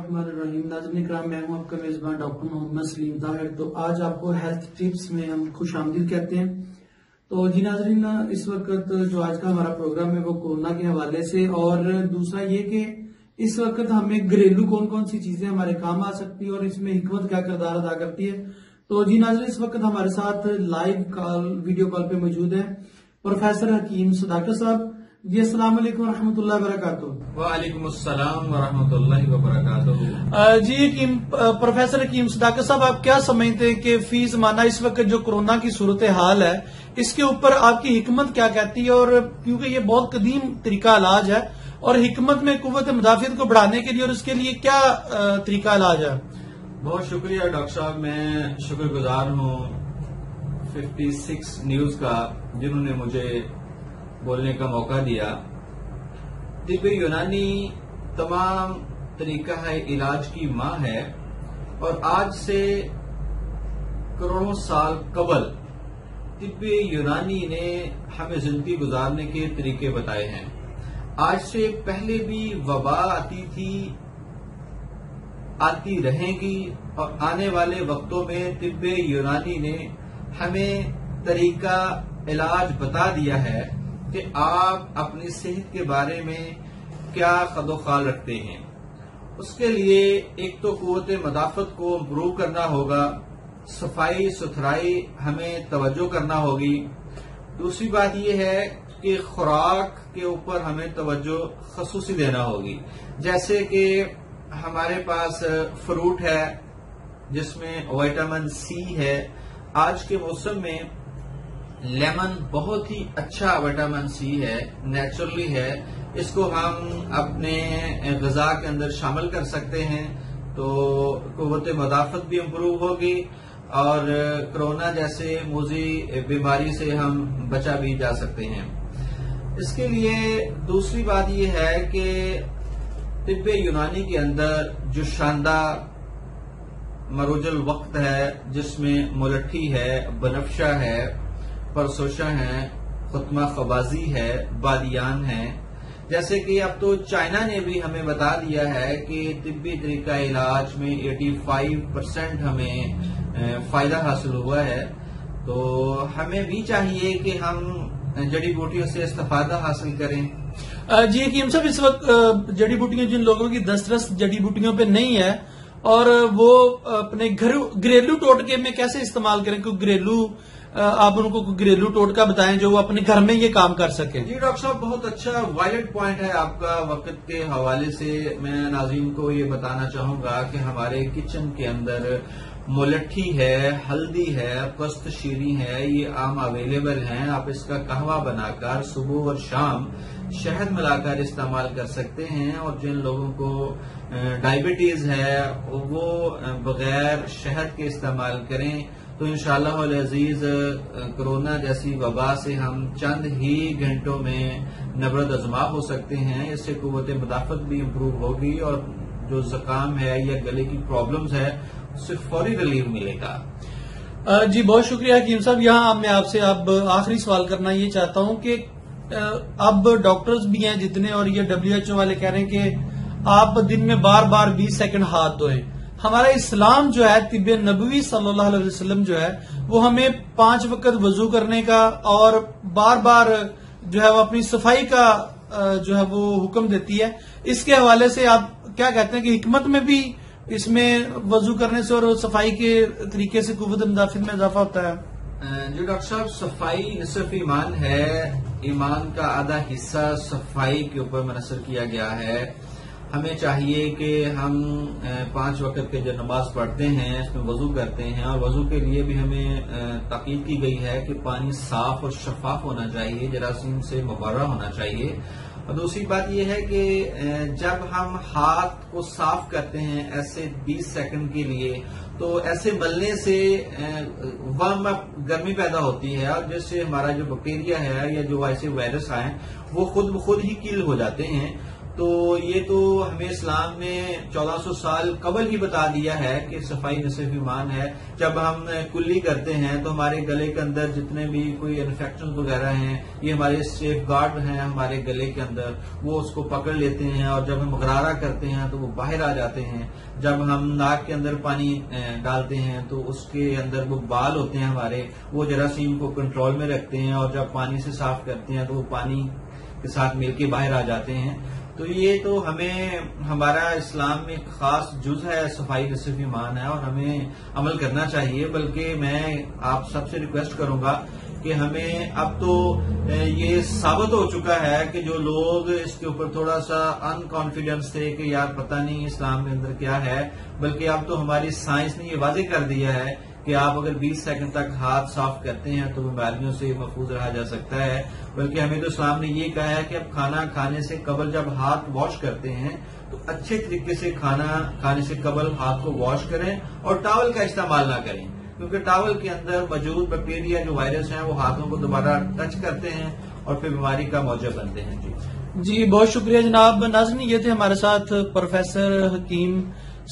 बिस्मिल्लाहिर्रहमानिर्रहीम। नाज़रीन इकराम, मैं हूं आपका मेजबान डॉक्टर मोहम्मद सलीम ताहिर। तो आज आपको हेल्थ टिप्स में हम खुश आमदीद कहते हैं। तो जी नाज़रीन, इस वक्त जो आज का हमारा प्रोग्राम है वो कोरोना के हवाले से, और दूसरा ये कि इस वक्त हमें घरेलू कौन कौन सी चीजें हमारे काम आ सकती है और इसमें हिकमत क्या किरदार अदा करती है। तो जी नाज़रीन, इस वक्त हमारे साथ लाइव कॉल वीडियो कॉल पे मौजूद है प्रोफेसर हकीम सदाकत साहब। जी अस्सलाम वालेकुम रहमतुल्लाहि व बरकातुहू। वालेकुम अस्सलाम व रहमतुल्लाहि व बरकातुहू। जी प्रोफेसर हकीम सदाकत साहब, आप क्या समझते हैं कि फी ज़माना इस वक्त जो कोरोना की सूरत हाल है इसके ऊपर आपकी हिकमत क्या कहती है? और क्योंकि ये बहुत कदीम तरीका इलाज है, और हिकमत में कुव्वत मुदाफियत को बढ़ाने के लिए और उसके लिए क्या तरीका इलाज है? बहुत शुक्रिया डॉक्टर साहब, मैं शुक्रगुजार हूँ 56 न्यूज का जिन्होंने मुझे बोलने का मौका दिया। तिब्ब यूनानी तमाम तरीका है इलाज की माँ है, और आज से करोड़ों साल कबल तिब्ब यूनानी ने हमें जिंदगी गुजारने के तरीके बताए हैं। आज से पहले भी वबा आती थी, आती रहेगी, और आने वाले वक्तों में तिब्ब यूनानी ने हमें तरीका इलाज बता दिया है कि आप अपनी सेहत के बारे में क्या कदोखाल रखते हैं। उसके लिए एक तो कुव्वत मदाफत को इम्प्रूव करना होगा, सफाई सुथराई हमें तवज्जो करना होगी। दूसरी बात यह है कि खुराक के ऊपर हमें तवज्जो खसूसी देना होगी, जैसे कि हमारे पास फ्रूट है जिसमें विटामिन सी है। आज के मौसम में लेमन बहुत ही अच्छा विटामिन सी है, नेचुरली है। इसको हम अपने ग़िज़ा के अंदर शामिल कर सकते हैं, तो कुव्वत मदाफत भी इम्प्रूव होगी और कोरोना जैसे मूजी बीमारी से हम बचा भी जा सकते हैं। इसके लिए दूसरी बात यह है कि तिब्ब यूनानी के अंदर जो शानदार मरोजल वक्त है, जिसमें मुलट्ठी है, बनफ्शा है, परसोशा है, खुतमा खबाजी है, बादियान है। जैसे कि अब तो चाइना ने भी हमें बता दिया है कि तिब्बी तरीका इलाज में 85% हमें फायदा हासिल हुआ है। तो हमें भी चाहिए कि हम जड़ी बूटियों से इस्तेफादा हासिल करें। जी हकीम साहब, इस वक्त जड़ी बूटियां जिन लोगों की दस्तरस जड़ी बूटियों पे नहीं है और वो अपने घरेलू टोटके में कैसे इस्तेमाल करें, क्योंकि घरेलू आप उनको घरेलू टोटका बताएं जो वो अपने घर में ये काम कर सकें। जी डॉक्टर साहब, बहुत अच्छा वायलेट पॉइंट है आपका। वक्त के हवाले से मैं नाज़रीन को ये बताना चाहूंगा कि हमारे किचन के अंदर मुलट्ठी है, हल्दी है, कस्त शीरी है, ये आम अवेलेबल हैं। आप इसका कहवा बनाकर सुबह और शाम शहद मिलाकर इस्तेमाल कर सकते हैं। और जिन लोगों को डायबिटीज है वो बगैर शहद के इस्तेमाल करें, तो इंशाअल्लाह अज़ीज कोरोना जैसी वबा से हम चंद ही घंटों में नबरद अज़मा हो सकते हैं। इससे कुव्वत मुदाफत भी इम्प्रूव होगी और जो ज़ुकाम है या गले की प्रॉब्लम्स है उससे फौरी रिलीफ मिलेगा। जी बहुत शुक्रिया हकीम साहब। यहाँ मैं आपसे अब आखिरी सवाल करना ये चाहता हूँ कि अब डॉक्टर्स भी हैं जितने, और ये WHO वाले कह रहे हैं कि आप दिन में बार बार 20 सेकंड हाथ धोएं। हमारा इस्लाम जो है, तिब्ब नबवी सल्लल्लाहु अलैहि वसल्लम जो है, वो हमें 5 वक्त वजू करने का और बार बार जो है वो अपनी सफाई का जो है वो हुक्म देती है। इसके हवाले से आप क्या कहते हैं कि हिकमत में भी इसमें वजू करने से और सफाई के तरीके से कुव्वत मुदाफियत में इजाफा होता है? जी डॉक्टर साहब, सफाई निसफ ईमान है। ईमान का आधा हिस्सा सफाई के ऊपर मुनसर किया गया है। हमें चाहिए कि हम 5 वक्त के जो नमाज पढ़ते हैं इसमें वजू करते हैं, और वजू के लिए भी हमें ताकीद की गई है कि पानी साफ और शफाफ होना चाहिए, जरासीम से मुबर्रा होना चाहिए। और दूसरी बात यह है कि जब हम हाथ को साफ करते हैं ऐसे 20 सेकंड के लिए, तो ऐसे मलने से वार्म अप गर्मी पैदा होती है, और जिससे हमारा जो बैक्टीरिया है या जो ऐसे वायरस आए वो खुद ब खुद ही किल हो जाते हैं। تو یہ تو ہمیں اسلام نے 1400 سال قبل ہی بتا دیا ہے کہ صفائی نصف ایمان ہے. جب ہم کلی کرتے ہیں تو ہمارے گلے کے اندر جتنے بھی کوئی انفیکشن وغیرہ ہیں یہ ہمارے سیف گارڈ ہیں ہمارے گلے کے اندر, وہ اس کو پکڑ لیتے ہیں اور جب ہم غرارہ کرتے ہیں تو وہ باہر آ جاتے ہیں. جب ہم ناک کے اندر پانی ڈالتے ہیں تو اس کے اندر وہ بال ہوتے ہیں ہمارے, وہ جراثیم کو کنٹرول میں رکھتے ہیں اور جب پانی سے صاف کرتے ہیں تو وہ پانی کے ساتھ مل کے باہر آ جاتے ہیں. تو یہ تو ہمیں ہمارا اسلام میں ایک خاص جز ہے, صفائی نصف ایمان ہے اور ہمیں عمل کرنا چاہیے. بلکہ میں آپ سب سے ریکویسٹ کروں گا کہ ہمیں اب تو یہ ثابت ہو چکا ہے کہ جو لوگ اس کے اوپر تھوڑا سا ان کانفیڈنس تھے کہ یار پتہ نہیں اسلام کے اندر کیا ہے, بلکہ اب تو ہماری سائنس نے یہ واضح کر دیا ہے کہ آپ اگر 20 سیکنڈ تک ہاتھ صاف کرتے ہیں تو بیماریوں سے محفوظ رہا جا سکتا ہے. بلکہ ہمیں تو اسلام نے یہ کہا ہے کہ اب کھانا کھانے سے قبل جب ہاتھ واش کرتے ہیں تو اچھے طریقے سے کھانا کھانے سے قبل ہاتھ کو واش کریں اور ٹاول کا استعمال نہ کریں, کیونکہ ٹاول کے اندر موجود بیکٹیریا جو وائرس ہیں وہ ہاتھوں کو دوبارہ ٹچ کرتے ہیں اور پھر بیماری کا موجب بنتے ہیں. جی بہت شکریہ جناب. ناظرین یہ تھے ہمارے ساتھ پروفیسر حکیم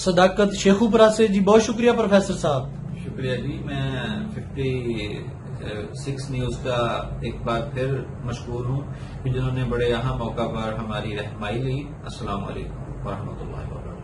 صداقت شیخوپورہ سے. جی بہت شکریہ پروفیسر صاحب. شکریہ جی. میں 56 نیوز کا ایک بار پھر مشکور ہوں کہ جنہوں نے بڑے اہم موقع پر ہماری رہنمائی لی. السلام علیکم ورحمۃ اللہ وبرکاتہ.